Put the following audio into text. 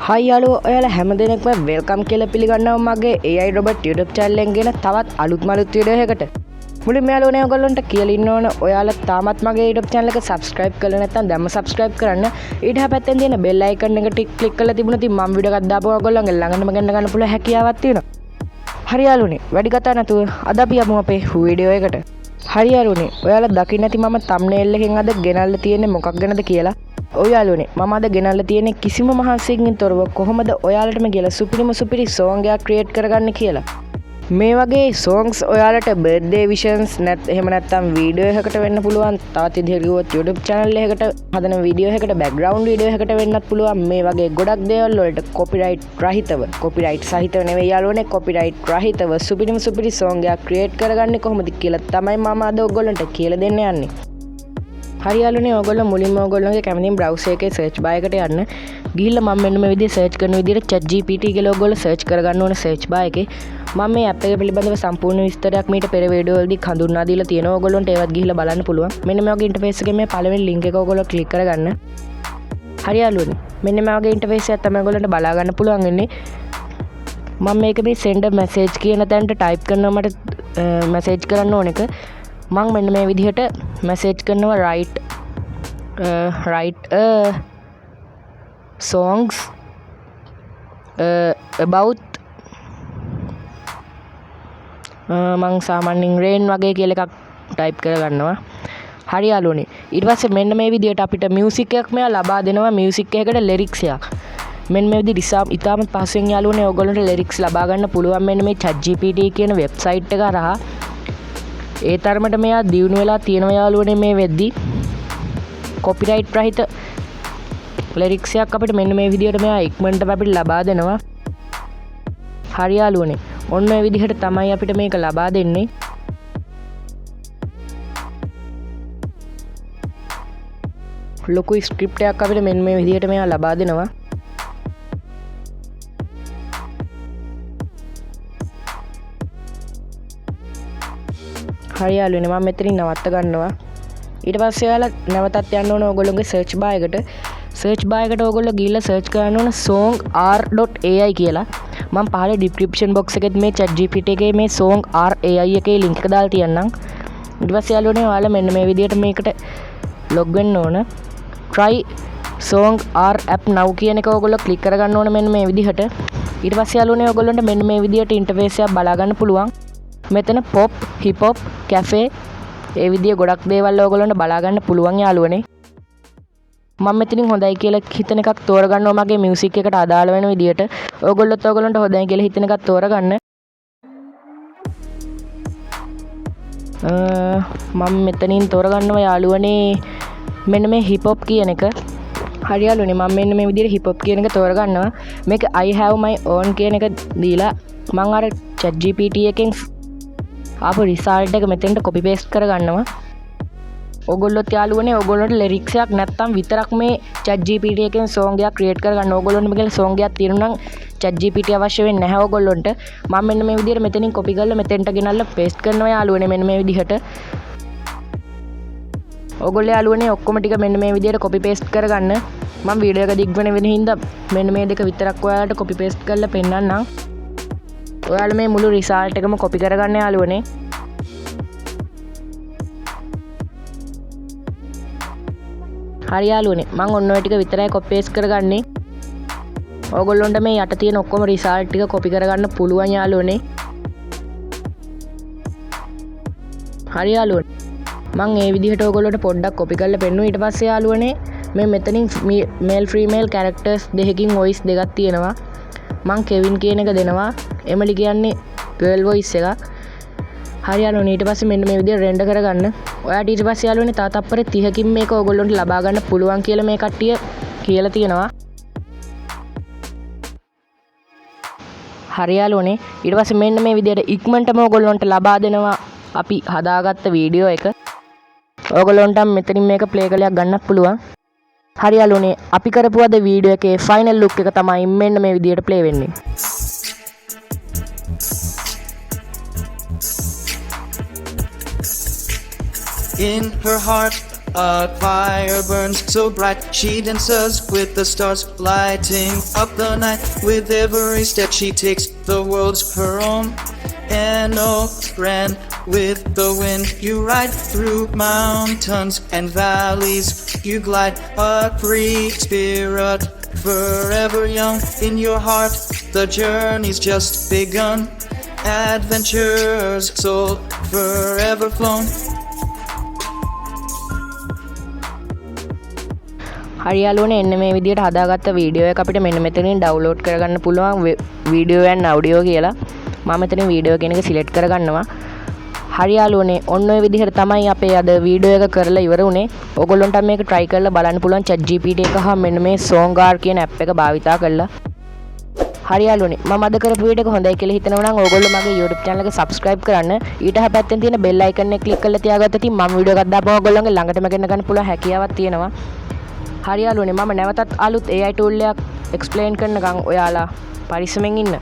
හයි යාළුවෝ ඔයාලා හැමදෙනෙක්ම වෙල්කම් කියලා පිළිගන්නවා මගේ AI රොබට් YouTube channel එකෙන් ගෙන තවත් අලුත් වීඩියෝ එකකට. මුලින්ම යාළුවනේ ඔයගොල්ලන්ට කියලා ඉන්න ඕන ඔයාලා තාමත් මගේ YouTube channel එක subscribe කරලා නැත්නම් දැම්ම subscribe කරන්න. ඊට පැත්තෙන් තියෙන bell icon එක click කරලා තිබුණොත් මම වීඩියෝ එකක් දාපුවා ඔයගොල්ලන්ගේ ළඟටම ගන්න පුළුවන් හැකියාවක් තියෙනවා. හරි යාළුවනේ වැඩි කතා නැතුව අද අපි යමු අපේ වීඩියෝ එකට. හරි යාළුවනේ ඔයාලා දකින්න ඇති මම thumbnail එකෙන් අද ගෙනල්ලා තියෙන්නේ මොකක් ගැනද කියලා. ඔය යාළුවනේ මම අද ගෙනල්ලා තියෙන්නේ කිසිම මහන්සියකින් තොරව කොහොමද ඔයාලටම කියලා සුපිරි song එකක් create කරගන්න කියලා. මේ වගේ songs ඔයාලට birthday wishes එහෙම නැත්නම් වීඩියෝ එකකට වෙන්න පුළුවන්. තවත් විදිහකට කිව්වොත් YouTube channel එකකට හදන වීඩියෝ එකකට background වීඩියෝ එකකට වෙන්නත් පුළුවන්. මේ වගේ ගොඩක් දේවල් වලට copyright සහිතව නෙවෙයි යාළුවනේ copyright රහිතව සුපිරි song එකක් create කරගන්නේ කොහොමද කියලා තමයි මම අද ඔයගොල්ලන්ට කියලා දෙන්න යන්නේ. හරි යාළුවනේ ඔයගොල්ලෝ මුලින්ම ඔයගොල්ලෝගේ කැමතිම browser එකේ search bar එකට යන්න. ගිහිල්ලා මම මෙන්න මේ විදිහට search කරන විදිහට ChatGPT කියලා ඔයගොල්ලෝ search කරගන්න ඕනේ search bar එකේ. මම මේ app එක පිළිබඳව සම්පූර්ණ විස්තරයක් මීට පෙර වීඩියෝ වලදී හඳුන්වා දීලා තියෙනවා. ඔයගොල්ලන්ට ඒවත් ගිහිල්ලා බලන්න පුළුවන්. මෙන්න මේ වගේ interface එකේ මේ පළවෙනි link එක ඔයගොල්ලෝ click කරගන්න. හරි යාළුවනේ මෙන්න මේ වගේ interface එකක් තමයි ඔයගොල්ලන්ට බලා ගන්න පුළුවන් වෙන්නේ. මම මේක මේ send a message කියන තැනට type කරනවා මට message කරන්න ඕන එක. මම මෙන්න මේ විදිහට message කරනවා write a songs about මං සාමාන්‍යයෙන් rain වගේ කියලා එකක් type කරගන්නවා. හරි යාළුවනේ ඊට පස්සේ මෙන්න මේ විදිහට අපිට music එකක් මෙයා ලබා දෙනවා. music එකකට lyrics එකක් මෙන්න මේ විදිහට ඉතාමත් පහසුවෙන් යාළුවනේ ඔයගොල්ලන්ට lyrics ලබා ගන්න පුළුවන් මෙන්න මේ ChatGPT කියන website එක හරහා. ඒ තරමට මෙයා දියුණු වෙලා තියෙනවා යාළුවනේ මේ වෙද්දි. copyright රහිත lyrics එකක් අපිට මෙන්න මේ විදිහට මෙයා ඉක්මනට අපිට ලබා දෙනවා. හරි යාළුවනේ ඔන්න මේ විදිහට තමයි අපිට මේක ලබා දෙන්නේ. ලොකු ස්ක්‍රිප්ට් එකක් අපිට මෙන්න මේ විදිහට මෙයා ලබා දෙනවා. හරි යාළුවනේ මම මෙතනින් නවත්ත ගන්නවා. ඊට පස්සේ ඔයාලා නැවතත් යන්න ඕන ඔයගොල්ලෝගේ search bar එකට. search bar එකට ඔයගොල්ලෝ ගිහිල්ලා search කරන්න ඕන SONGR.AI කියලා. මම පහල description box එකෙත් මේ ChatGPT එකේ මේ SONGR.AI එකේ link එක දාලා තියන්නම්. ඊට පස්සේ යාළුවනේ ඔයාලා මෙන්න මේ විදිහට මේකට log වෙන්න ඕන. try SONGR app now කියන එක ඔයගොල්ලෝ click කරගන්න ඕන මෙන්න මේ විදිහට. ඊට පස්සේ යාළුවනේ ඔයගොල්ලන්ට මෙන්න මේ විදිහට interface එකක් බලා ගන්න පුළුවන්. මෙතන pop hip hop cafe ඒ විදිය ගොඩක් දේවල් ඔයගොල්ලන්ට බලා ගන්න පුළුවන් යාළුවනේ. මම මෙතනින් හොඳයි කියලා හිතන එකක් තෝරගන්නවා මගේ මියුසික් එකට අදාළ වෙන විදියට. ඔයගොල්ලොත් ඔයගොල්ලන්ට හොඳයි කියලා හිතන එකක් තෝරගන්න. මම මෙතනින් තෝරගන්නවා යාළුවනේ මෙන්න මේ hip hop කියන එක. හරි යාළුවනේ මම මෙන්න මේ විදියට hip hop කියන එක තෝරගන්නවා. මේක I have my own කියන එක දීලා මම අර ChatGPT එකෙන් ආපු රිසල්ට් එක මෙතෙන්ට copy paste කරගන්නවා. ඔයගොල්ලොත් යාළුවනේ ඔයගොල්ලන්ට lyrics එකක් නැත්තම් විතරක් මේ ChatGPT එකෙන් song එකක් create කරගන්න. ඔයගොල්ලන්ට මේකේ song එකක් තියෙනවා නම් ChatGPT අවශ්‍ය වෙන්නේ නැහැ ඔයගොල්ලන්ට. මම මෙන්න මේ විදිහට මෙතනින් copy කරලා මෙතෙන්ට ගෙනල්ලා paste කරනවා යාළුවනේ මෙන්න මේ විදිහට. ඔයගොල්ලෝ යාළුවනේ ඔක්කොම ටික මෙන්න මේ විදිහට copy paste කරගන්න. මම වීඩියෝ එක දිග් වෙන හින්දා මෙන්න මේ දෙක විතරක් ඔයාලට copy paste කරලා පෙන්නන්නම්. ඔයාලා මේ මුළු රිසල්ට් එකම copy කරගන්න යාළුවනේ. හරි යාළුවනේ මම ඔන්න ඔය ටික විතරයි copy paste කරගන්නේ. ඕගොල්ලොන්ට මේ යට තියෙන ඔක්කොම රිසල්ට් ටික copy කරගන්න පුළුවන් යාළුවනේ. හරි යාළුවනේ මම මේ විදිහට ඕගොල්ලොන්ට පොඩ්ඩක් copy කරලා පෙන්නුවා. ඊට පස්සේ යාළුවනේ මේ මෙතනින් male female characters දෙකකින් voice දෙකක් තියෙනවා. මං කෙවින් කියන එක දෙනවා. එමලි කියන්නේ girl voice එකක්. හරි යාළුවනේ ඊට පස්සේ මෙන්න මේ විදිහට render කරගන්න. ඔයාට ඊට පස්සේ යාළුවනේ තව තප්පර 30කින් මේක ඔයගොල්ලන්ට ලබා ගන්න පුළුවන් කියලා මේ කට්ටිය කියලා තියෙනවා. හරි යාළුවනේ ඊට පස්සේ මෙන්න මේ විදිහට ඉක්මනටම ඔයගොල්ලන්ට ලබා දෙනවා අපි හදාගත්ත වීඩියෝ එක. ඔයගොල්ලන්ට මෙතනින් මේක play කරලා ගන්නත් පුළුවන්. හරි යාළුවනේ අපි කරපු අද වීඩියෝ එකේ final look එක තමයි මෙන්න මේ විදිහට play වෙන්නේ. In her heart A fire burns so bright, she dances with the stars, lighting up the night. With every step she takes, the world's her own. And oh, ran with the wind, you ride through mountains and valleys, you glide a free spirit, forever young in your heart. The journey's just begun, adventures soul forever flown. හරි යාළුවනේ එන්න මේ විදිහට හදාගත්ත video එක අපිට මෙන්න මෙතනින් ඩවුන්ලෝඩ් කරගන්න පුළුවන් වීඩියෝ and audio කියලා. මම මෙතනින් වීඩියෝ කියන එක සිලෙක්ට් කරගන්නවා. හරි යාළුවනේ ඔන්න ඔය විදිහට තමයි අපේ අද වීඩියෝ එක කරලා ඉවර වුනේ. ඕගොල්ලන්ට මේක try කරලා බලන්න පුළුවන් chat GPT එක හා මෙන්න මේ SONGR කියන app එක භාවිතා කරලා. හරි යාළුවනේ මම අද කරපු වීඩියෝ එක හොඳයි කියලා හිතනවා නම් ඕගොල්ලෝ මගේ YouTube channel එක subscribe කරන්න. ඊට එහා පැත්තෙන් තියෙන bell icon එක click කරලා තියාගත්තොත් මම වීඩියෝ එකක් දාපුවම ඕගොල්ලන්ගේ ළඟටම ගෙන්න ගන්න පුළුවන් හැකියාවක් තියෙනවා. හරි යාළුවනේ මම නැවතත් අලුත් AI tool එකක් explain කරනකම් ඔයාලා පරිස්සමෙන් ඉන්න.